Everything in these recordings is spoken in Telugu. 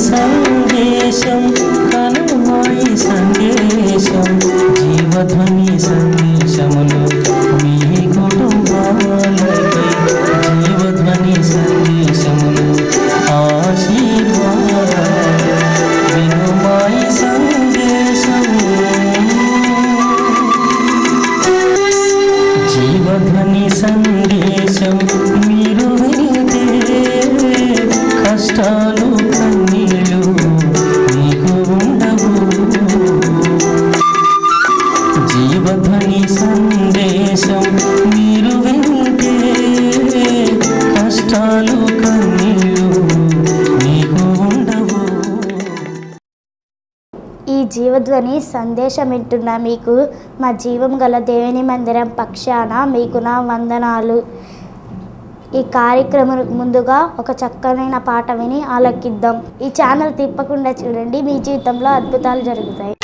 సందేశం కనుమాయి సందేశం జీవధ్వని సందేశములు మీ కుటుంబాలపై జీవధ్వని సందేశములు ఆశీర్వాదాలు వినుమాయి సందేశం జీవధ్వని సందేశం మీరు వింటే కష్టాలు కన్నీళ్ళు మీకు ఉండవు జీవధ్వని సందేశం మీరు వింటే కష్టాలు కన్నీళ్ళు మీకు ఉండవు. ఈ జీవధ్వని సందేశం వింటున్న మీకు మా జీవం గల దేవుని మందిరం పక్షాన మీకు నా వందనాలు. ఈ కార్యక్రమం ముందుగా ఒక చక్కనైన పాట విని ఆలకిద్దాం. ఈ ఛానల్ తిప్పకుండా చూడండి, మీ జీవితంలో అద్భుతాలు జరుగుతాయి.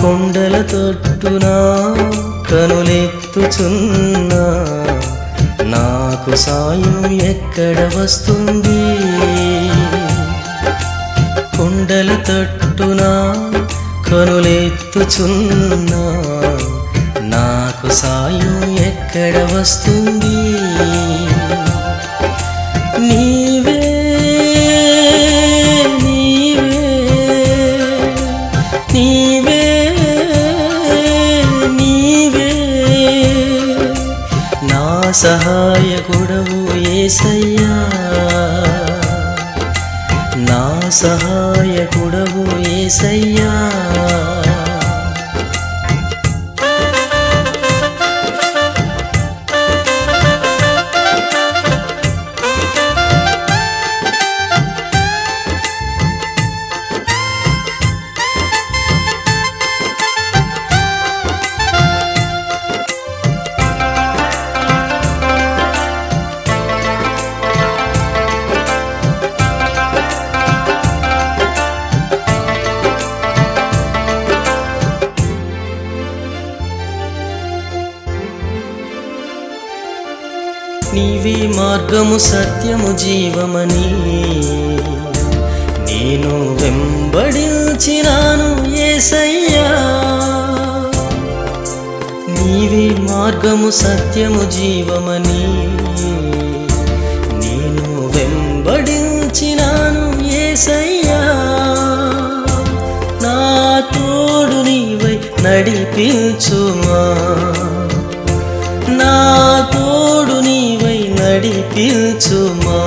కొండల తొట్టున కనులెత్తుచున్నా నాకు సాయం ఎక్కడ వస్తుంది? కొండల తొట్టున కనులెత్తుచున్నా నాకు సాయం ఎక్కడ వస్తుంది? నీవే సహాయకుడవు యేసయ్యా, నా సహాయకుడవు యేసయ్యా. నీవే మార్గము సత్యము జీవమని నేను వెంబడించినాను యేసయ్యా. నీవే మార్గము సత్యము జీవమని నేను వెంబడించినాను యేసయ్యా. నా తోడు నీవై నడిపించుమా, నా తోడు నీవై నడిపించుమా.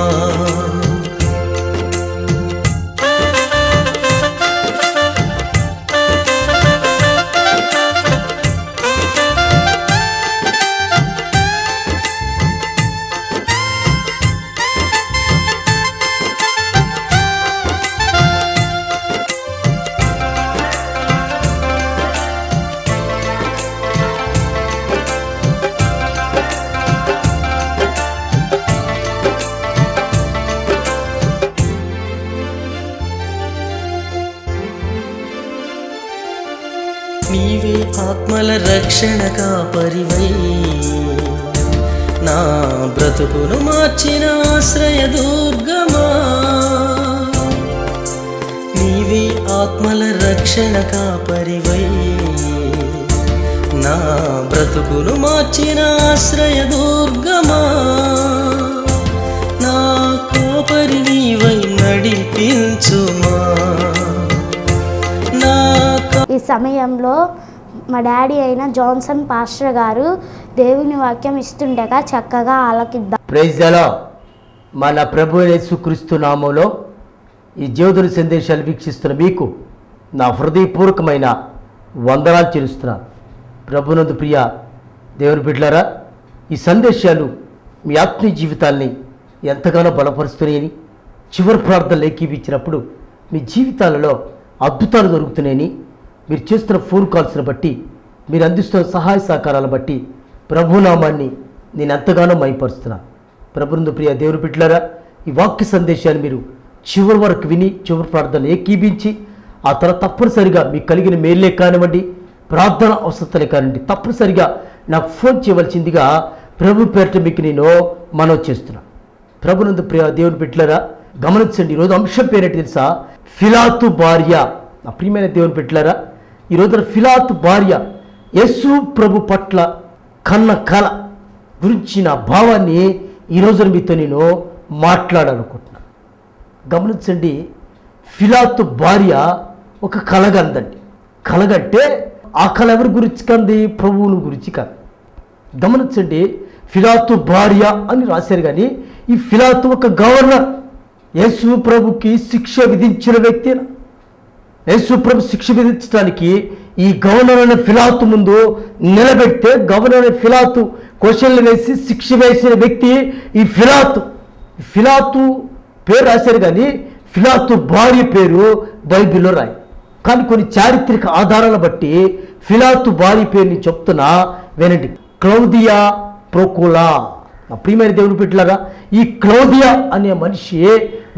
నీవే ఆత్మల రక్షణ కాపరివై నా బ్రతుకును మార్చిన ఆశ్రయ దుర్గమా. నీవే ఆత్మల రక్షణ కాపరివై నా బ్రతుకును మార్చిన ఆశ్రయ దుర్గమా. నా కాపరి నీవై నడిపించుమా. ఈ సమయంలో మా డాడీ అయిన జాన్సన్ పాస్టర్ గారు దేవుని వాక్యం ఇస్తుండగా చక్కగా ఆలకిద్దాం. Praise the lord. మన ప్రభు యేసుక్రీస్తు నామములో ఈ జీవధ్వని సందేశాలు వీక్షిస్తున్న మీకు నా హృదయపూర్వకమైన వందనాలు చెల్లిస్తున్నాను. ప్రభునందు ప్రియ దేవుని బిడ్డలారా, ఈ సందేశాలు మీ ఆత్మీయ జీవితాల్ని ఎంతగానో బలపరుస్తున్నాయని, చివరి ప్రార్థనలు ఏకీవించినప్పుడు మీ జీవితాలలో అద్భుతాలు జరుగుతున్నాయని, మీరు చేస్తున్న ఫోన్ కాల్స్ని బట్టి, మీరు అందిస్తున్న సహాయ సహకారాలను బట్టి ప్రభునామాన్ని నేను ఎంతగానో మైపరుస్తున్నాను. ప్రభునందు ప్రియ దేవుని బిడ్డలారా, ఈ వాక్య సందేశాన్ని మీరు చివరి వరకు విని చివరి ప్రార్థన ఏకీభించి ఆ తర్వాత తప్పనిసరిగా మీకు కలిగిన మేల్లే కానివ్వండి, ప్రార్థన అవసరతలే కానివ్వండి, తప్పనిసరిగా నాకు ఫోన్ చేయవలసిందిగా ప్రభు పేరిట మీకు నేను మనవి చేస్తున్నాను. ప్రభునందు ప్రియ దేవుని బిడ్డలారా, గమనించండి. ఈరోజు అంశం పేరేంటి తెలుసా? ఫిలాతు భార్య. నా ప్రియమైన దేవుని బిడ్డలారా, ఈరోజున ఫిలాతు భార్య యేసు ప్రభు పట్ల కన్న కళ గురించిన భావాన్ని ఈరోజు మీతో నేను మాట్లాడాలనుకుంటున్నాను. గమనించండి, ఫిలాతు భార్య ఒక కలగందండి. కలగంటే ఆ కళ ఎవరి గురించి కంది? ప్రభువుని గురించి కాదు. గమనించండి, ఫిలాతు భార్య అని రాశారు, కానీ ఈ ఫిలాతు ఒక గవర్నర్. యేసు ప్రభుకి శిక్ష విధించిన వ్యక్తి. యేసు ప్రభు శిక్ష విధించడానికి ఈ గవర్నర్ అనే ఫిలాతు ముందు నిలబెడితే గవర్నర్ అనే ఫిలాతు క్వశ్చన్లు వేసి శిక్ష వేసిన వ్యక్తి ఈ ఫిలాతు. ఫిలాతు పేరు రాశారు, కానీ ఫిలాతు భార్య పేరు బైబిల్లో రాయి. కానీ కొన్ని చారిత్రక ఆధారాలను బట్టి ఫిలాతు భార్య పేరు నేను చెప్తున్నా వినండి. క్లౌదియా ప్రొకులా. నా ప్రియమైన దేవుని బిడ్డలారా, ఈ క్లౌదియా అనే మనిషి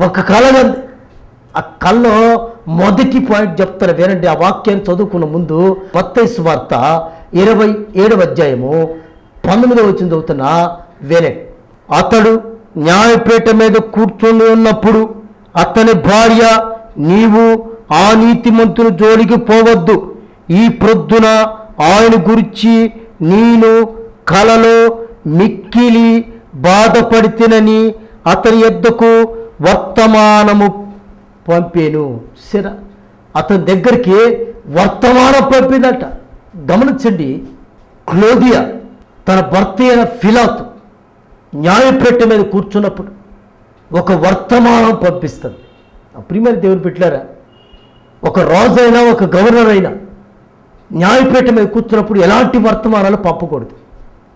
ఒక కలగంది. ఆ కళ్ళలో మొదటి పాయింట్ చెప్తారు వినండి. ఆ వాక్యాన్ని చదువుకున్న ముందు మత్తయి సువార్త 27వ అధ్యాయము 19వ వచనం చదువుతున్నా వినండి. అతడు న్యాయపీఠ మీద కూర్చొని ఉన్నప్పుడు అతని భార్య, నీవు ఆ నీతిమంతుని జోలికి పోవద్దు, ఈ ప్రొద్దున ఆయన గురించి నేను కలలో మిక్కిలి బాధపడితేనని అతని యొద్దకు వర్తమానము పంపాను. సరే, అతని దగ్గరికి వర్తమానం పంపిందట. గమనించండి, క్లోదియా తన భర్త అయిన ఫిలాతు న్యాయపీఠ మీద కూర్చున్నప్పుడు ఒక వర్తమానం పంపిస్తుంది. ప్రియమైన దేవుని బిడ్డలారా, ఒక రాజు అయినా ఒక గవర్నర్ అయినా న్యాయపీఠ మీద కూర్చున్నప్పుడు ఎలాంటి వర్తమానాలు పంపకూడదు.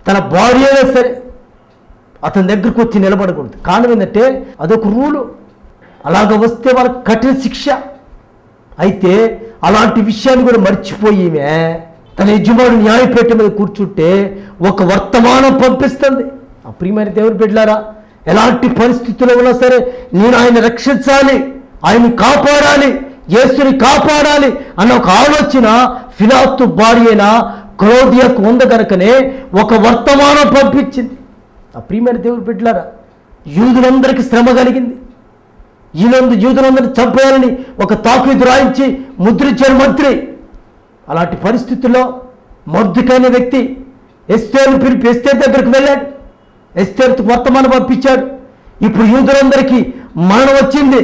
తన భార్య అయినా సరే అతని దగ్గరకు వచ్చి నిలబడకూడదు. కారణం ఏంటంటే అదొక రూలు. అలాగ వస్తే వాళ్ళకి కఠిన శిక్ష. అయితే అలాంటి విషయాన్ని కూడా మర్చిపోయి తన యజమాని న్యాయపీఠ మీద కూర్చుంటే ఒక వర్తమానం పంపిస్తుంది. ఆ ప్రియమైన దేవుని బిడ్డలారా, ఎలాంటి పరిస్థితుల్లో ఉన్నా సరే నేను ఆయన రక్షించాలి, ఆయన్ని కాపాడాలి, యేసుని కాపాడాలి అన్న ఒక ఆలోచన ఫిలాతు భార్య అయిన క్లౌదియాకు ఉంది కనుకనే ఒక వర్తమానం పంపించింది. ఆ ప్రియమైన దేవుని బిడ్డలారా, యూదులందరికీ శ్రమ కలిగింది. ఈయనందు యూదులందరినీ చంపేయాలని ఒక తాకీదు రాయించి ముద్రించారు మంత్రి. అలాంటి పరిస్థితుల్లో మొర్దెకై వ్యక్తి ఎస్తేరును పిలిపి ఎస్తేరు దగ్గరికి వెళ్ళాడు. ఎస్తేరుకు వర్తమానం పంపించాడు. ఇప్పుడు యూదులందరికీ మరణం వచ్చింది,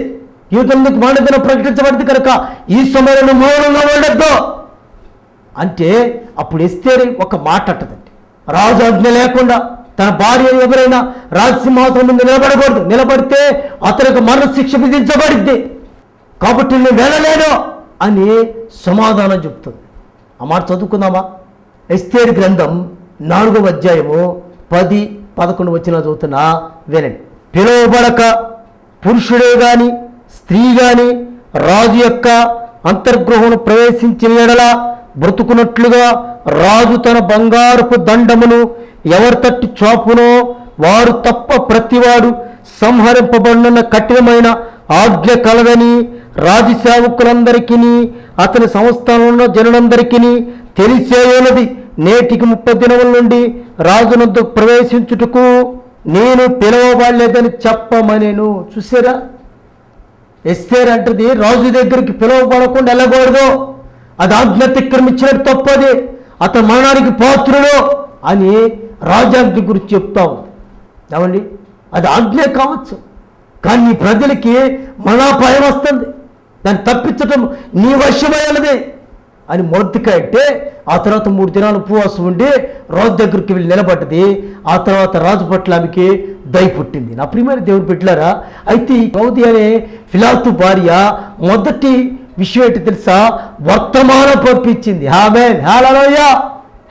యూదులందరికీ మరణదినం ప్రకటించబడింది కనుక ఈ సమయంలో మౌనంగా ఉండద్దు అంటే అప్పుడు ఎస్తేరు ఒక మాట అంటదండి. రాజు ఆజ్ఞ లేకుండా తన భార్య ఎవరైనా రాజసింహాసనం ముందు నిలబడకూడదు, నిలబడితే అతనికి మరణశిక్ష విధించబడింది, కాబట్టి నేను వెళ్ళలేను అని సమాధానం చెప్తుంది. ఆ మాట చదువుకుందామా? ఎస్తేరు గ్రంథం 4వ అధ్యాయము 10-11 వచనాలు చదువుతున్నా వినండి. పిలువబడక పురుషుడే గాని స్త్రీ గాని రాజు యొక్క అంతర్గృహను ప్రవేశించిన ఎడల బ్రతుకున్నట్లుగా రాజు తన బంగారపు దండమును ఎవరి తట్టు చాపునో వారు తప్ప ప్రతివాడు సంహరింపబడిన కఠినమైన ఆజ్ఞ కలదని రాజసేవకులందరికీ అతని సంస్థానంలో జనులందరికీ తెలిసేయున్నది. నేటికి 30 దినముల నుండి రాజునొద్ద ప్రవేశించుటకు నేను పిలవబడలేదని చెప్పమనేను. చూసారా, ఎస్తేరు అంటది రాజు దగ్గరికి పిలువబడకుండా వెళ్ళకూడదు, అది ఆజ్ఞ అతిక్రమించినట్టు తప్పది, అతను మరణానికి పాత్రుడు అని రాజాజ్ఞ గురించి చెప్తా ఉంది. ఏమండి, అది ఆజ్ఞ కావచ్చు, కానీ నీ ప్రజలకి మరణాపాయం వస్తుంది, దాన్ని తప్పించటం నీ వశమైనది అని మొర్దెకై అంటే ఆ తర్వాత 3 దినాలు ఉపవాసం ఉండి రాజు దగ్గరికి వెళ్ళి నిలబడ్డది. ఆ తర్వాత రాజు పట్ల ఆమెకి దయ పుట్టింది. నా ప్రియమైన దేవుని బిడ్డలారా, అయితే ఈ క్లౌదియా అనే ఫిలాతు భార్య మొదటి విషయం ఏంటి తెలుసా? వర్తమానం పంపించింది. ఆమేన్, హల్లెలూయా,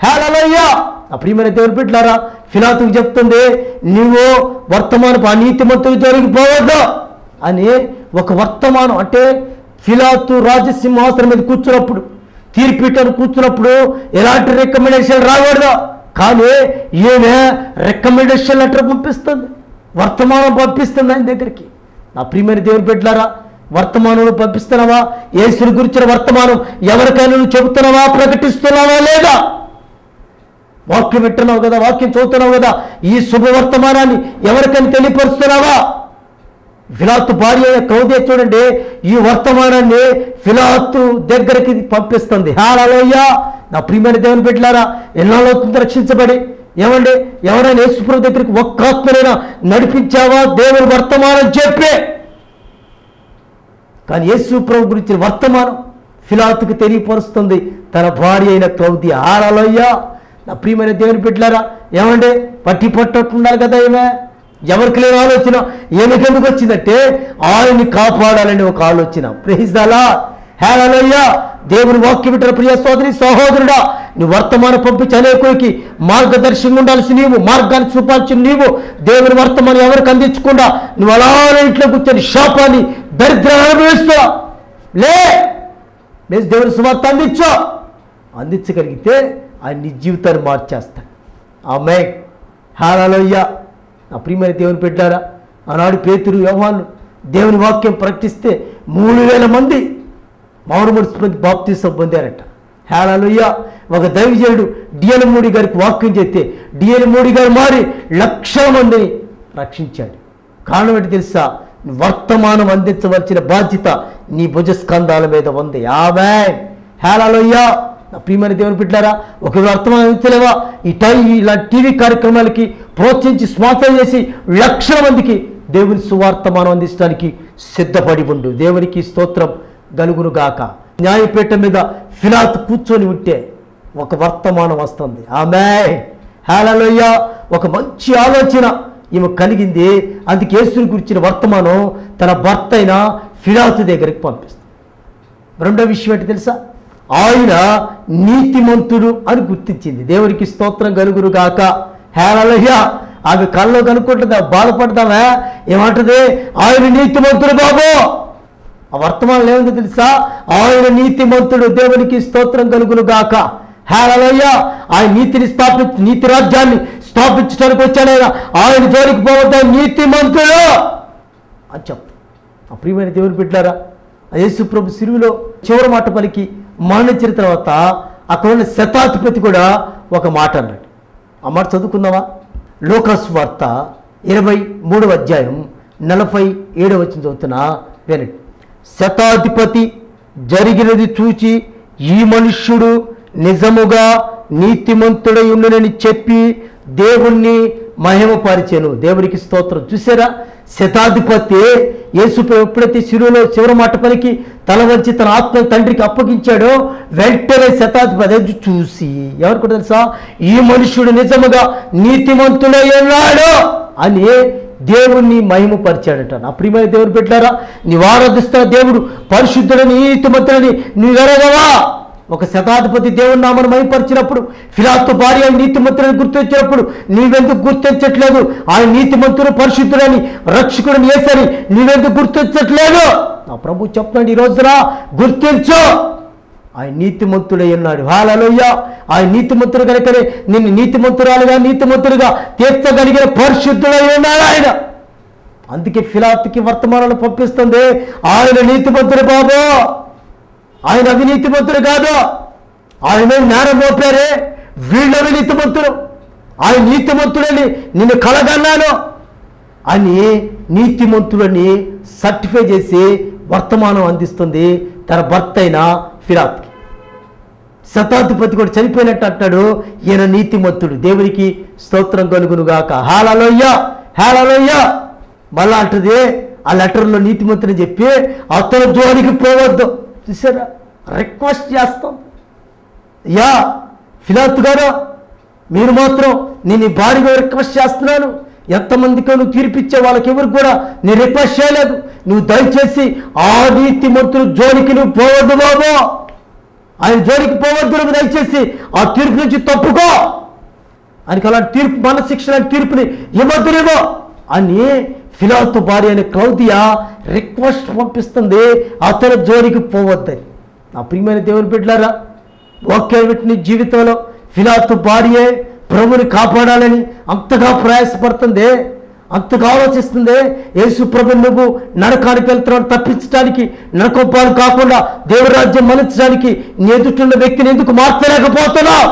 హల్లెలూయా. నా ప్రియమైన దేవుని బిడ్డలారా, ఫిలాతుకు చెప్తుంది, నీవు వర్తమానం ఆ నీతిమంతులు జరిగిపోవద్దు అని ఒక వర్తమానం. అంటే ఫిలాతు రాజసింహాసనం మీద కూర్చున్నప్పుడు, తీర్పీఠాన్ని కూర్చున్నప్పుడు ఎలాంటి రికమెండేషన్ రాకూడదు, కానీ ఈమె రికమెండేషన్ లెటర్ పంపిస్తుంది, వర్తమానం పంపిస్తుంది ఆయన దగ్గరికి. నా ప్రియమైన దేవుని బిడ్డలారా, వర్తమానం పంపిస్తున్నావా? యేసుని గురించిన వర్తమానం ఎవరికైనా నువ్వు చెబుతున్నావా, ప్రకటిస్తున్నావా లేదా? వాక్యం వింటున్నావు కదా, వాక్యం చదువుతున్నావు కదా, ఈ శుభవర్తమానాన్ని ఎవరికైనా తెలియపరుస్తున్నావా? ఫిలాతు భార్య అయిన క్లౌదియ చూడండి, ఈ వర్తమానాన్ని ఫిలాతు దగ్గరికి పంపిస్తుంది. హల్లెలూయా! నా ప్రియమైన దేవుని బిడ్డలారా, ఎన్నాళ్ళు అవుతుంది రక్షించబడి? ఏమండి, ఎవరైనా యేసుప్రభు దగ్గరికి ఒక్క ఆత్మనైనా నడిపించావా దేవుని వర్తమానం చెప్పే? కానీ యేసుప్రభు గురించి వర్తమానం ఫిలాతుకు తెలియపరుస్తుంది తన భార్య అయిన క్లౌదియ. హల్లెలూయా! నా ప్రియమైన దేవుని బిడ్డలారా, ఏమండి, పట్టి పట్టుకుండాలి కదా ఈమె. ఎవరికి లేని ఆలోచన ఈమెకి ఎందుకు వచ్చిందంటే ఆయన్ని కాపాడాలని ఒక ఆలోచన. Praise the lord. హల్లెలూయా! దేవుని వాక్యం వింటున్న ప్రియ సోదరి సహోదరుడా, నువ్వు వర్తమానం పంపించి అనేకులకి మార్గదర్శకంగా ఉండాల్సి నీవు, మార్గాన్ని చూపాల్సిన నీవు. దేవుని వర్తమానం ఎవరికి అందించకుండా నువ్వు అలా ఇంట్లో కూర్చొని శాపాన్ని దరిద్రాన్ని అనుభవిస్తా లే. దేవుని సువార్త అందించగలిగితే ఆయన నీ జీవితాన్ని మార్చేస్తాడు. ఆమేన్. హల్లెలూయా! నా ప్రియమైన దేవుని బిడ్డలారా, ఆనాడు పేతురు యోహాను దేవుని వాక్యం ప్రకటిస్తే 3000 మంది మారుమనసు బాప్తిసం పొందారట. హల్లెలూయా! ఒక దైవజనుడు డిఎల్ మోడీ గారికి వాక్యం చేస్తే డిఎల్ మోడీ గారు మారి లక్షల మందిని రక్షించాడు. కారణం ఏంటి తెలుసా? వర్తమానం అందించవలసిన బాధ్యత నీ భుజస్కంధాల మీద ఉంది. ఆమేన్. హల్లెలూయా! నా ప్రియమైన దేవుని బిడ్డలారా, ఒక వర్తమానం అందించలేవా? ఇలా టీవీ కార్యక్రమాలకి ప్రోత్సహించి స్పాన్సర్ చేసి లక్షల మందికి దేవుని సువార్తమానం అందించడానికి సిద్ధపడి ఉండు. దేవునికి స్తోత్రం కలుగును గాక. న్యాయపీఠం మీద ఫిలాతు కూర్చొని ఉంటే ఒక వర్తమానం వస్తుంది. ఆమేన్. హల్లెలూయా! ఒక మంచి ఆలోచన ఈమె కలిగింది. అందుకే యేసుని గురించిన వర్తమానం తన భర్త అయిన ఫిలాతు దగ్గరికి పంపిస్తుంది. రెండో విషయం ఏంటి తెలుసా? ఆయన నీతిమంతుడు అని గుర్తించింది. దేవునికి స్తోత్రం కలుగును గాక. హల్లెలూయా! ఆమె కళ్ళలో కనుక్కుంటుందా, బాధపడతావా? ఏమంటుంది? ఆయన నీతిమంతుడు బాబు. ఆ వర్తమానం ఏముందో తెలుసా? ఆయన నీతిమంతుడు. దేవునికి స్తోత్రం కలుగును గాక. హల్లెలూయా! ఆయన నీతి రాజ్యాన్ని స్థాపించడానికి వచ్చాడు. ఆయన జోలికి పోవద్దా, నీతిమంతుడు అని చెప్తాం. ఆ ప్రియమైన దేవుని బిడ్డలారా, యేసు ప్రభు సిలువలో చివరి మాట పలికి మరణించిన తర్వాత అక్కడ ఉన్న శతాధిపతి కూడా ఒక మాట అన్నాడు. ఆ మాట చదువుకుందామా? లూకాసు వార్త 23వ అధ్యాయం 47వ వచనం చదువుతున్నా వినండి. శతాధిపతి జరిగినది చూచి ఈ మనుష్యుడు నిజముగా నీతిమంతుడై ఉండునని చెప్పి దేవుణ్ణి మహిమపరిచెను. దేవునికి స్తోత్రం. చూసారా? శతాధిపతి యేసు ఎప్పుడైతే శిలువలో చివరి మాట పలికి తల వంచి తన ఆత్మ తండ్రికి అప్పగించాడో వెంటనే శతాధిపతి చూసి ఎవరికి తెలుసా? ఈ మనుష్యుడు నిజముగా నీతిమంతుడై ఉన్నాడు అని దేవుణ్ణి మహిమపరిచాడట. నా ప్రియమైన దేవుని బిడ్డలారా, నీవు ఆరాధిస్తున్న దేవుడు పరిశుద్ధుడని నీతిమంతుడని నువ్వు ఎరగవా? ఒక శతాధిపతి దేవుని నామను మహిమపరిచినప్పుడు, ఫిలాతు భార్య నీతిమంతుడని గుర్తించినప్పుడు నీవెందుకు గుర్తించట్లేదు? ఆయన నీతిమంతుడు పరిశుద్ధుడని రక్షకుడిని యేసని నీవెందుకు గుర్తించట్లేదు? నా ప్రభు చెప్తున్నాడు, ఈ రోజున గుర్తించు. ఆయన నీతిమంతుడై ఉన్నాడు. హల్లెలూయా! ఆయన నీతిమంతుడు కనుకనే నిన్ను నీతిమంతుడుగా తీర్చగలిగిన పరిశుద్ధుడై ఉన్నాడు ఆయన. అందుకే ఫిలాతుకి వర్తమానాలు పంపిస్తుంది. ఆయన నీతిమంతుడు బాబు, ఆయన అవినీతిమంతుడు కాదు. ఆయన నేరం మోపారే, వీళ్ళు అవినీతిమంతుడు. ఆయన నీతిమంతుడని నిన్ను కలగన్నాను అని నీతిమంతుడని సర్టిఫై చేసి వర్తమానం అందిస్తుంది తన భర్త అయిన ఫిలాతుకి. శతాధిపతి కూడా చనిపోయినట్టు అంటాడు, ఈయన నీతిమంతుడు. దేవునికి స్తోత్రం కలుగునుగాక. హల్లెలూయా! హల్లెలూయా! మళ్ళా అంటది ఆ లెటర్లో నీతిమంతుని చెప్పి అతను జోలికి పోవద్దు. చూసారా? రిక్వెస్ట్ చేస్తాం. యా ఫిలాతు గారు, మీరు మాత్రం నేను ఈ భార్యగా రిక్వెస్ట్ చేస్తున్నాను. ఎంతమందికో నువ్వు తీర్పిచ్చే వాళ్ళకి ఎవరికి కూడా నేను రిక్వెస్ట్ చేయలేదు. నువ్వు దయచేసి ఆ నీతిమంతుడు జోలికి నువ్వు పోవద్దు బాబు, ఆయన జోలికి పోవద్దు. నువ్వు దయచేసి ఆ తీర్పు నుంచి తప్పుకో. ఆయనకి అలాంటి తీర్పు, మన శిక్ష లాంటి తీర్పుని ఇవ్వద్దునేమో అని ఫిలాతు భార్య అనే క్లౌదియా రిక్వెస్ట్ పంపిస్తుంది, అతను జోలికి పోవద్దని. నా ప్రియమైన దేవుని బిడ్డలారా, వాక్యం వింటున్న జీవితంలో ఫిలాతు భార్యే ప్రభుని కాపాడాలని అంతగా ప్రయాసపడుతుంది, అంతగా ఆలోచిస్తుంది. యేసు ప్రభుని నువ్వు నరకానికి వెళ్తున్నావు, తప్పించడానికి, నరకోపాలు కాకుండా దేవుడి రాజ్యం మలించడానికి నీ ఎదుటిన్న వ్యక్తిని ఎందుకు మార్చలేకపోతున్నావు?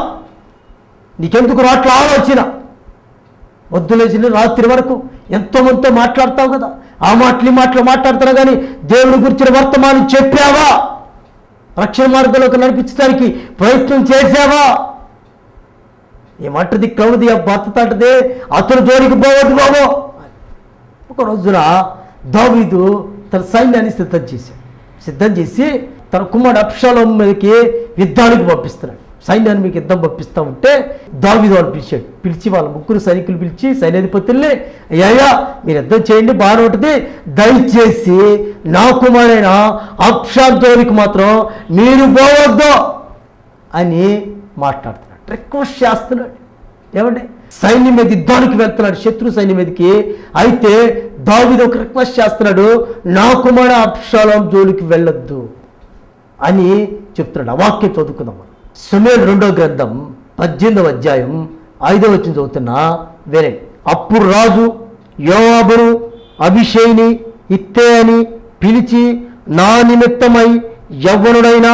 నీకెందుకు రాట్ల ఆలోచన? వద్దులేచిన రాత్రి వరకు ఎంతోమందితో మాట్లాడతావు కదా, ఆ మాటలు ఈ మాటలు మాట్లాడుతున్నావు, కానీ దేవుడి గురించిన వర్తమానం చెప్పావా? రక్షణ మార్గంలోకి నడిపించడానికి ప్రయత్నం చేసావా? ఏమంటది క్రౌది ఆ భర్త తాటదే, అతను జోలికి పోవద్దు బాబు. ఒక రోజున దావీదు తన సైన్యాన్ని సిద్ధం చేసి తన కుమారుడు అబ్షాలోము మీదకి యుద్ధానికి పంపిస్తున్నాడు. సైన్యాన్ని మీకు యుద్ధం పంపిస్తూ ఉంటే దావీదు వాళ్ళు పిలిచి వాళ్ళ ముగ్గురు సైనికులు పిలిచి సైన్యాధిపతుల్ని, అయ్యా మీరు యుద్ధం చేయండి బాగా ఉంటుంది, దయచేసి నా కుమారుడైన అబ్షాలోము జోలికి మాత్రం మీరు పోవద్దు అని మాట్లాడుతున్నాడు, రిక్వెస్ట్ చేస్తున్నాడు. ఏమండి, సైన్యం మీద యుద్ధానికి వెళ్తున్నాడు, శత్రు సైన్యం మీదకి. అయితే దావీదు ఒక రిక్వెస్ట్ చేస్తున్నాడు, నా కుమారుడు అబ్షాలోము జోలికి వెళ్ళొద్దు అని చెప్తున్నాడు. ఆ వాక్యం చదువుకుందాం. సమూయేలు 2వ గ్రంథం 18వ అధ్యాయం 5వ వచనం చదువుతున్నా వేరే. అప్పుడు రాజు యోవాబును అభిషేయిని ఇత్తేయని పిలిచి నా నిమిత్తమై యవ్వనుడైన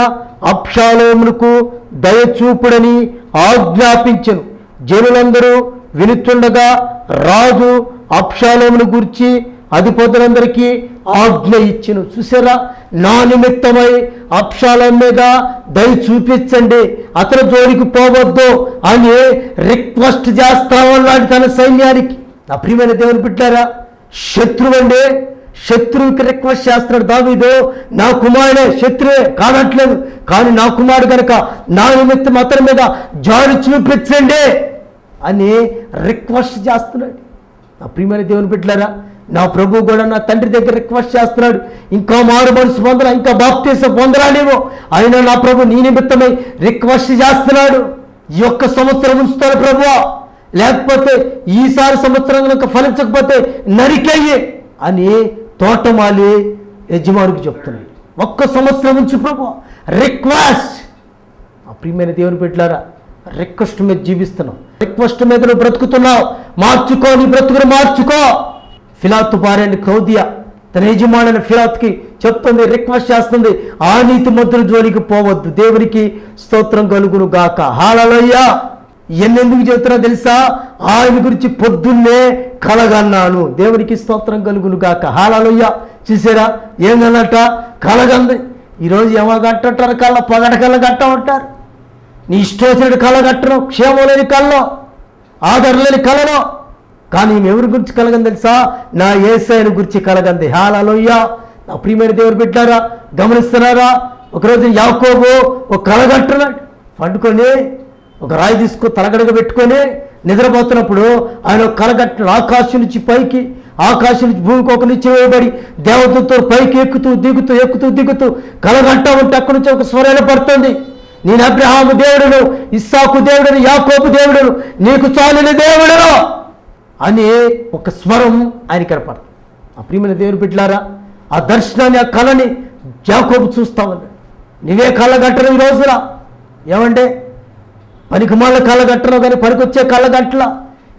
అబ్షాలోమునకు దయచూపుడని ఆజ్ఞాపించెను. జనులందరూ వినుచుండగా రాజు అబ్షాలోమును గూర్చి అధిపతులందరికీ ఆజ్ఞ ఇచ్చెను. చూసారా, నా నిమిత్తమై అబ్షాలోము మీద దయ చూపించండి, అతను జోలికి పోవద్దు అని రిక్వెస్ట్ చేస్తా ఉన్నాడు తన సైన్యానికి. నా ప్రియమైన దేవుని బిడ్డారా, శత్రువండి, శత్రువుకి రిక్వెస్ట్ చేస్తున్నాడు దావీదు. నా కుమారుడే, శత్రువే కానట్లేదు, కానీ నా కుమారుడు కనుక నా నిమిత్తం అతని మీద జాలి చూపించండి అని రిక్వెస్ట్ చేస్తున్నాడు. నా ప్రియమైన దేవుని బిడ్డలారా, నా ప్రభు కూడా నా తండ్రి దగ్గర రిక్వెస్ట్ చేస్తున్నాడు, ఇంకా మారు మనసు పొందరా, ఇంకా బాప్తీసం పొందరా నీవు. అయినా నా ప్రభు నీ నిమిత్తమై రిక్వెస్ట్ చేస్తున్నాడు, ఈ ఒక్క సంవత్సరం ఉంచుతాను ప్రభువా, లేకపోతే ఈసారి సంవత్సరం కనుక ఫలించకపోతే నరికెయ్యి అని తోటమాలి యజమానికి చెప్తున్నాడు. ఒక్క సంవత్సరం ఉంచు ప్రభు, రిక్వెస్ట్. ఆ ప్రియమైన దేవుని బిడ్డలారా, రిక్వెస్ట్ మీద జీవిస్తున్నావు, రిక్వెస్ట్ మీద నువ్వు బ్రతుకుతున్నావు. మార్చుకో, నీ బ్రతుకును మార్చుకో. ఫిలాతు భార్యని క్రౌదియా తన యజమాని ఫిలాతుకి చెప్తుంది, రిక్వెస్ట్ చేస్తుంది, ఆ నీతి మంతుల జోలికి పోవద్దు, దేవునికి స్తోత్రం కలుగును గాక. హల్లెలూయా. ఎన్నెందుకు చెప్తున్నా తెలుసా? ఆయన గురించి పొద్దున్నే కలగన్నాను, దేవునికి స్తోత్రం కలుగును గాక. హల్లెలూయా. చూసారా ఏందన్నట? కలగంది. ఈరోజు ఏమగట్టంటారు, కళ్ళ పగట కళ్ళ గట్ట ఉంటారు. నీ ఇష్టం వచ్చినట్టు కళ్ళ కట్టను, క్షేమం లేని కళ్ళలో, ఆదరణ లేని కళలో. కానీ ఎవరి గురించి కలగని తెలుసా? నా యేసయ్యను గురించి కలగంది. హల్లెలూయా. నా ప్రియమైన దేవుని బిడ్డలారా, గమనిస్తున్నారా? ఒకరోజు యాకోబు ఒక కలగట్టున్నాడు, పండుకొని ఒక రాయి తీసుకు తలగడగ పెట్టుకొని నిద్రపోతున్నప్పుడు ఆయన ఒక కలగట్టు, ఆకాశం నుంచి పైకి, ఆకాశం నుంచి భూమికి ఒక నుంచి వేయబడి దేవతలతో పైకి ఎక్కుతూ దిగుతూ ఎక్కుతూ దిగుతూ కలగంటా ఉంటే అక్కడి నుంచి ఒక స్వరం పడుతుంది, నేను అబ్రహాము దేవుడును, ఇస్సాకు దేవుడును, యాకోబు దేవుడును, నీకు చాలిన దేవుడును అని ఒక స్వరం ఆయన కనపడుతుంది. ఆ ప్రియమైన దేవుని బిడ్డలారా, ఆ దర్శనాన్ని, ఆ కళని యాకోబు చూస్తా ఉన్నాడు. నీవే కళ్ళగట్టరు ఈ రోజున. ఏమంటే పనికి మళ్ళీ కళ్ళగట్టరు, కానీ పనికొచ్చే కళ్ళగట్ల.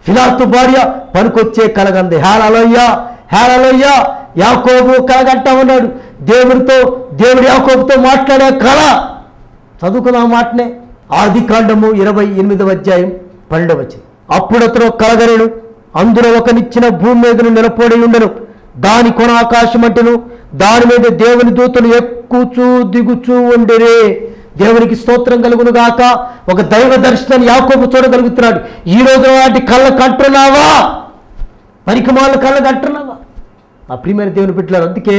ఫిలాతు భార్య పనికొచ్చే కలగంది. హల్లెలూయా, హల్లెలూయా. యాకోబు కలగట్టా ఉన్నాడు దేవుడితో, దేవుడు యాకోబుతో మాట్లాడే కళ. చదువుకున్న మాటనే ఆదికాండము 28వ అధ్యాయం 12వ వచనం. అప్పుడు అతను కలగరేను, అందులో ఒక నిచ్చిన భూమి మీదను నిలబడి ఉండను, దాని కొన ఆకాశం అంటేను, దాని మీద దేవుని దూతలు ఎక్కుచూ దిగుచూ ఉండేరే. దేవునికి స్తోత్రం కలుగును గాక. ఒక దైవ దర్శనాన్ని యాకోబు చూడగలుగుతున్నాడు. ఈ రోజు వాటి కళ్ళ కంటున్నావా? పరికమాల కళ్ళ కంటున్నావా? ఆ ప్రియమైన దేవుని బిడ్డలారు, అందుకే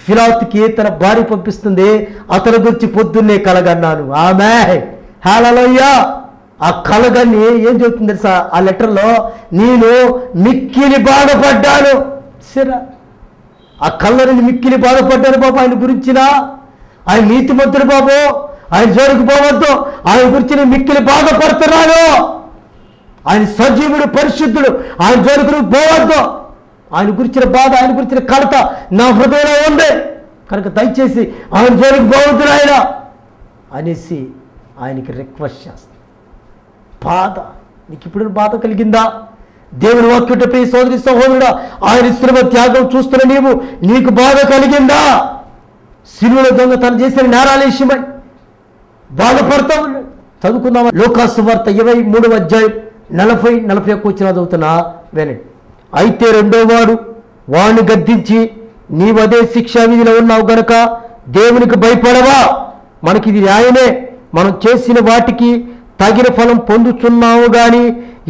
ఫిలాతుకి తన భార్య పంపిస్తుంది, అతని గురించి పొద్దున్నే కలగన్నాను. ఆమె హల్లెలూయా. ఆ కలగని ఏం చెబుతుంది తెలుసా? ఆ లెటర్లో, నేను మిక్కిలి బాధపడ్డాను. సరే, ఆ కళ్ళని మిక్కిలి బాధపడ్డాను బాబు, ఆయన గురించిన, ఆయన నీతిమంతుడు బాబు, ఆయన జోలికి పోవద్దు, ఆయన గురించి నేను మిక్కిలి బాధపడుతున్నాను. ఆయన సజీవుడు, పరిశుద్ధుడు, ఆయన జోలికి పోవద్దు. ఆయన గురించిన బాధ, ఆయన గురించిన కలత నా హృదయంలో ఉంది కనుక దయచేసి ఆయన జోలికి పోవద్దు ఆయన అనేసి ఆయనకి రిక్వెస్ట్ చేస్తాను. బాధ, నీకు ఇప్పుడు బాధ కలిగిందా? దేవుని వాక్యుట ప్రియ సోదరి సహోదరుడా, ఆయన ఇస్తున్న త్యాగం చూస్తున్న నీకు బాధ కలిగిందా? సిలువలో దొంగ తను చేసిన నేరాల విషయమై బాధపడతా ఉన్నాడు. చదువుకుందామా? లూకాసు వార్త 23వ అధ్యాయం 40-41 వచనాలు చదువుతున్నా వినండి. అయితే రెండో వాడు వాణ్ణి గద్దించి, నీవు అదే శిక్షా విధిలో ఉన్నావు గనక దేవునికి భయపడవా? మనకి ఇది న్యాయమే, మనం చేసిన వాటికి తగిన ఫలం పొందుతున్నాము గాని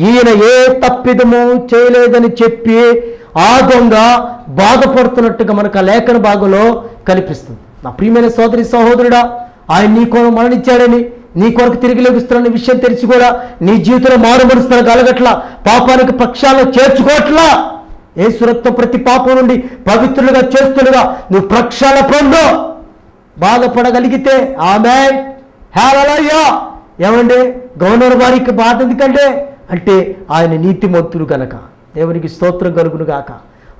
ఈయన ఏ తప్పిదము చేయలేదని చెప్పి ఆ దొంగ బాధపడుతున్నట్టుగా మనకు ఆ లేఖన భాగంలో కనిపిస్తుంది. నా ప్రియమైన సోదరి సహోదరుడా, ఆయన నీ కొరకు మరణించాడని, నీ కొరకు తిరిగి లభిస్తున్న విషయం తెలిసి కూడా నీ జీవితంలో మారుమరుస్తున్న కలగట్లా, పాపానికి పక్షాల్లో చేర్చుకోవట్లా. యేసు రక్తం ప్రతి పాపం నుండి పవిత్రులుగా చేస్తుండగా నువ్వు ప్రక్షాళన పొందు. బాధపడగలిగితే ఆమేన్, హల్లెలూయా. ఏమండి, గవర్నర్ వారికి బాధ ఎందుకంటే అంటే ఆయన నీతిమంతుడు గనక. దేవునికి స్తోత్రం కలుగును గాక.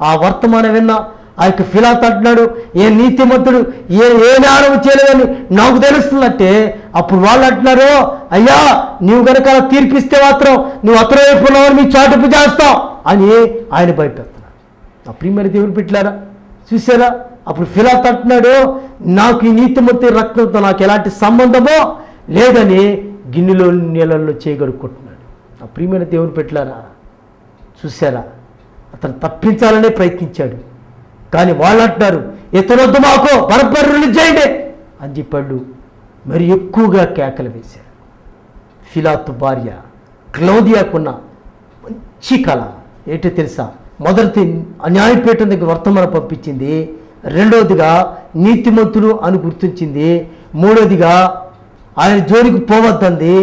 ఆ వర్తమానం విన్న ఆ యొక్క ఫిలాతు అంటున్నాడు, ఏ నీతిమంతుడు ఏ జ్ఞానం చేయలేదని నాకు తెలుస్తుందంటే అప్పుడు వాళ్ళు అంటున్నారు, అయ్యా నువ్వు గనక తీర్పిస్తే మాత్రం నువ్వు అతను వైపున్నావు, మీ చాటుపు చేస్తావు అని ఆయన భయపెడుతున్నాడు. ఆ ప్రియమైన దేవుని బిడ్డలారా, చూసారా? అప్పుడు ఫిలాతు అంటున్నాడు, నాకు ఈ నీతిమంతుడి రక్తంతో నాకు ఎలాంటి సంబంధమో లేదని గిన్నెలో నీళ్ళల్లో చేయగడుక్కుంటున్నాడు. ఆ ప్రియమైన దేవుని బిడ్డలారా, చూసారా? అతను తప్పించాలనే ప్రయత్నించాడు. కానీ వాళ్ళు అంటున్నారు, ఇతనొద్దు, మాకు బరబ్బర్ రిలీజ్ చేయండి అని చెప్పాడు. మరి ఎక్కువగా కేకలు వేశారు. ఫిలాతు భార్య క్లౌదియాకున్న మంచి కళ ఏంటో తెలుసా? మొదటి న్యాయపీఠం దగ్గర వర్తమానం పంపించింది, రెండవదిగా నీతిమంతులు అని గుర్తించింది, మూడవదిగా ఆయన జోలికి పోవద్దంది,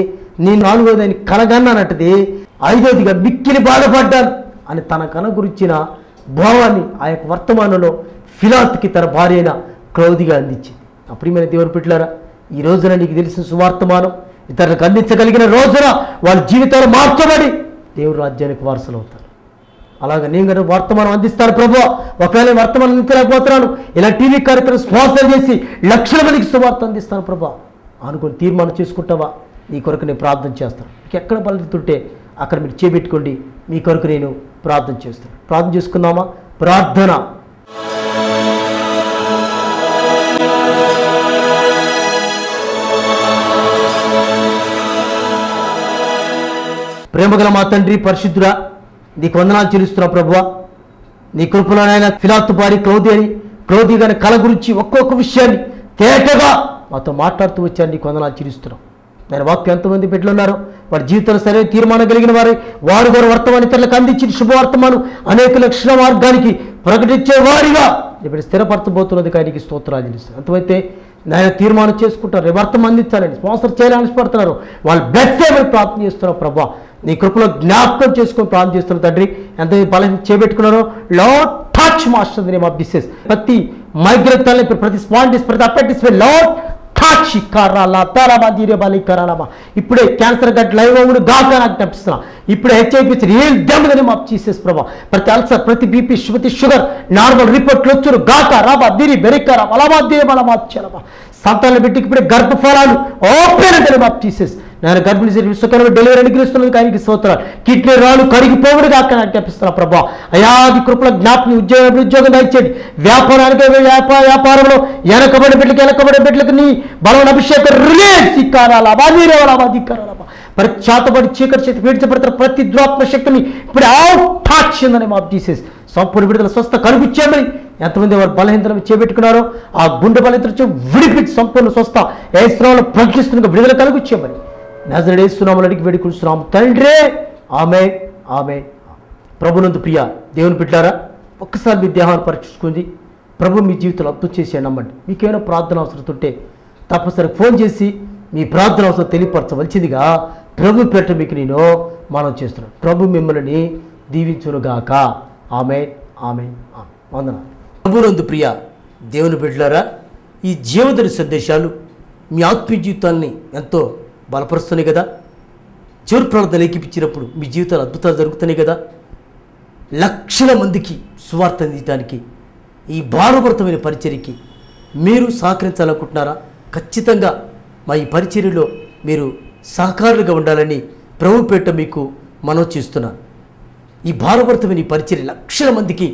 నేను నాలుగోది ఆయన కలగన్నానంటది, ఐదవదిగా మిక్కిలి బాధపడ్డాను అని తన కళ గురించిన భావాన్ని ఆ యొక్క వర్తమానంలో ఫిలాతుకి తన భార్య అయిన క్లౌదిగా అందించింది. ఆ ప్రియమైన దేవుని బిడ్డలారా, ఈ రోజున నీకు తెలిసిన సువార్తమానం ఇతరులకు అందించగలిగిన రోజున వాళ్ళ జీవితాలు మార్చబడి దేవుని రాజ్యానికి వారసులు అవుతారు. అలాగే నేను కనుక వర్తమానం అందిస్తాను ప్రభు, ఒకవేళ వర్తమానం అందించలేకపోతున్నాను, ఇలా టీవీ కార్యక్రమం స్పాన్సర్ చేసి లక్షల మందికి సువార్త అందిస్తాను ప్రభు అనుకుని తీర్మానం చేసుకుంటావా? నీ కొరకు నేను ప్రార్థన చేస్తాను. మీకు ఎక్కడ బలతుంటే అక్కడ మీరు చేపెట్టుకోండి, మీ కొరకు నేను ప్రార్థన చేస్తాను. ప్రార్థన చేసుకుందామా? ప్రార్థన. ప్రేమగల మా తండ్రి పరిశుద్ధుడా, నీకు వందనాలు చెల్లిస్తున్నా ప్రభువా. నీ కృపలోనైనా ఫిలాతు భార్య క్లౌది గారి కళ గురించి ఒక్కొక్క విషయాన్ని తేటగా మాతో మాట్లాడుతూ వచ్చాను. నీకు వందనాలు చెల్లిస్తున్నాం. నేను వాక్యం ఎంతమంది బిడ్డలు ఉన్నారో వారి జీవితంలో సరైన తీర్మానం కలిగిన వారు వారు వర్తమానం ఇతరులకు అందించిన శుభవార్తమానం అనేక లక్షల మార్గానికి ప్రకటించే వారిగా ఇప్పుడు స్థిరపరచబోతున్నది. కానీ స్తోత్రాలు చెల్లిస్తారు. అంతమైతే నేను తీర్మానం చేసుకుంటారు, వర్తమానం అందించాలని స్పాన్సర్ చేయాలని ఆశపడుతున్నారు, వాళ్ళు బెస్ట్ ఏమని ప్రార్థన చేస్తున్నారు ప్రభా. నీ కృపలో జ్ఞాపకం చేసుకొని ప్రార్థన చేస్తున్నారు తండ్రి. ఎంత బలం చేపెట్టుకున్నారో lord touch master name of this. ప్రతి మైగ్రేట్ తల్లి, ప్రతి స్పాండిస్, ప్రతి అపెటిస్ లార్డ్ టచ్ కరాలా తరబా దీరేబాలి కరాలమా. ఇప్పుడే క్యాన్సర్ గట్ లైవ్ అవును గాక నాకు తప్పిస్తున్నా. ఇప్పుడే హెచ్ఐపి రియల్ దెమ్మని మాకు చేసేసి ప్రభా. ప్రతి అల్సర్, ప్రతి బీపీ, ప్రతి షుగర్ నార్మల్ రిపోర్ట్లు వచ్చారు గాక రాబా దీరి బెరికారా బలమా దీరబలమా చలమా. సంతానం బిడ్డకి ఇప్పుడే గర్భఫలాలు ఓపెన్ అంటే మాకు తీసేసి నేను గర్భిణీ విశ్వకరమైన డెలివరీ అనుగ్రహిస్తున్నది. ఆయనకి స్తోత్రాలు. కిడ్నీ రాళ్ళు కరిగిపోవడు కాక నాకు కనిపిస్తున్నా ప్రభా. అయాది కృపల జ్ఞాపకం ఉద్యోగం దయచేయండి. వ్యాపారానికి వ్యాపారంలో వెనకబడి బిడ్డలకు నీ బలమైన అభిషేకం రిలీజ్ ఇక్కారాలా బాధీరేవాలా దిక్కారాలా. ప్రచాతపడి చీకటి చేతి పీడించబడుతున్న ప్రతి దురాత్మ శక్తిని ఇప్పుడు అవుతాచిందని మాకు తీసేసి సంపూర్ణ విడుదల స్వస్థ కనిపించామని ఎంతమంది వారు బలహీనతను చేపెట్టుకున్నారో ఆ గుండె బలహీనత విడిపించి సంపూర్ణ స్వస్థ ఏసునామములో ప్రకటిస్తున్న విడుదల కలుగుచ్చామని నజరేస్తున్నామని అడిగి వేడుకుంటున్నాము తండ్రి. ఆమేన్, ఆమేన్. ప్రభునందు ప్రియ దేవుని బిడ్డలారా, ఒక్కసారి మీ దేహాన్ని పరీక్షించుకుంది. ప్రభు మీ జీవితంలో అద్భుతం చేసి నమ్మండి. మీకేమైనా ప్రార్థన అవసరం ఉంటే తప్పనిసరి ఫోన్ చేసి మీ ప్రార్థన అవసరం తెలియపరచవలసిందిగా ప్రభు పేట మీకు నేను మనం చేస్తున్నాను. ప్రభు మిమ్మల్ని దీవించునుగాక. ఆమేన్, ఆమేన్, ఆమేన్. వందనాలు. ప్రభునందు ప్రియ దేవుని బిడ్డలారా, ఈ జీవన సందేశాలు మీ ఆత్మీయ జీవితాన్ని ఎంతో బలపరుస్తున్నాయి కదా. చివరి ప్రార్థన లేఖిపించినప్పుడు మీ జీవితాలు అద్భుతాలు జరుగుతున్నాయి కదా. లక్షల మందికి సువార్త అందించడానికి ఈ భారభరితమైన పరిచర్యకి మీరు సహకరించాలనుకుంటున్నారా? ఖచ్చితంగా మా ఈ పరిచర్యలో మీరు సహకారులుగా ఉండాలని ప్రభు పేట మీకు మనం చేస్తున్నాను. ఈ భారభరితమైన ఈ పరిచర్య లక్షల మందికి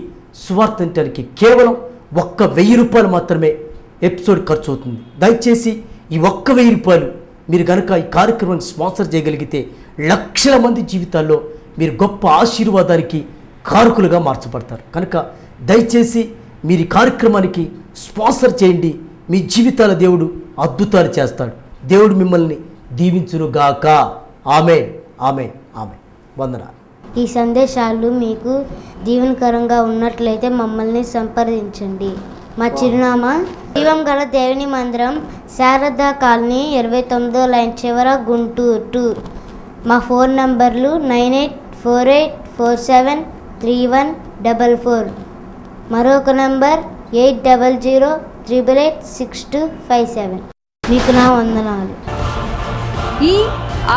సువార్తించడానికి కేవలం 1,000 రూపాయలు మాత్రమే ఎపిసోడ్ ఖర్చు అవుతుంది. దయచేసి ఈ 1,000 రూపాయలు మీరు కనుక ఈ కార్యక్రమాన్ని స్పాన్సర్ చేయగలిగితే లక్షల మంది జీవితాల్లో మీరు గొప్ప ఆశీర్వాదానికి కారకులుగా మార్చబడతారు. కనుక దయచేసి మీరు ఈ కార్యక్రమానికి స్పాన్సర్ చేయండి. మీ జీవితాల దేవుడు అద్భుతాలు చేస్తాడు. దేవుడు మిమ్మల్ని దీవించునుగాక. ఆమేన్, ఆమేన్, ఆమేన్. వందనాలు. ఈ సందేశాలు మీకు దీవెనకరంగా ఉన్నట్లయితే మమ్మల్ని సంప్రదించండి. మా చిరునామా జీవం గల దేవుని మందిరం, శారదా కాలనీ, 29వ లైన్ చివర, గుంటూరు 2. మా ఫోన్ నంబర్లు 9848473144. మరొక నంబర్ 8008886257. మీకు నా వందనాలు. ఈ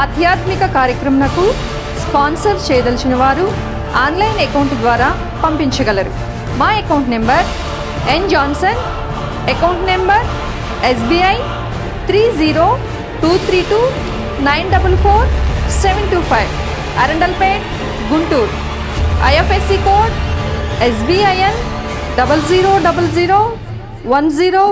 ఆధ్యాత్మిక కార్యక్రమకు స్పాన్సర్ చేయదలిచిన వారు ఆన్లైన్ అకౌంట్ ద్వారా పంపించగలరు. మా account number N Johnson, account number SBI 302329444725, Arundelpet, Guntur. IFSC code SBIN 000010.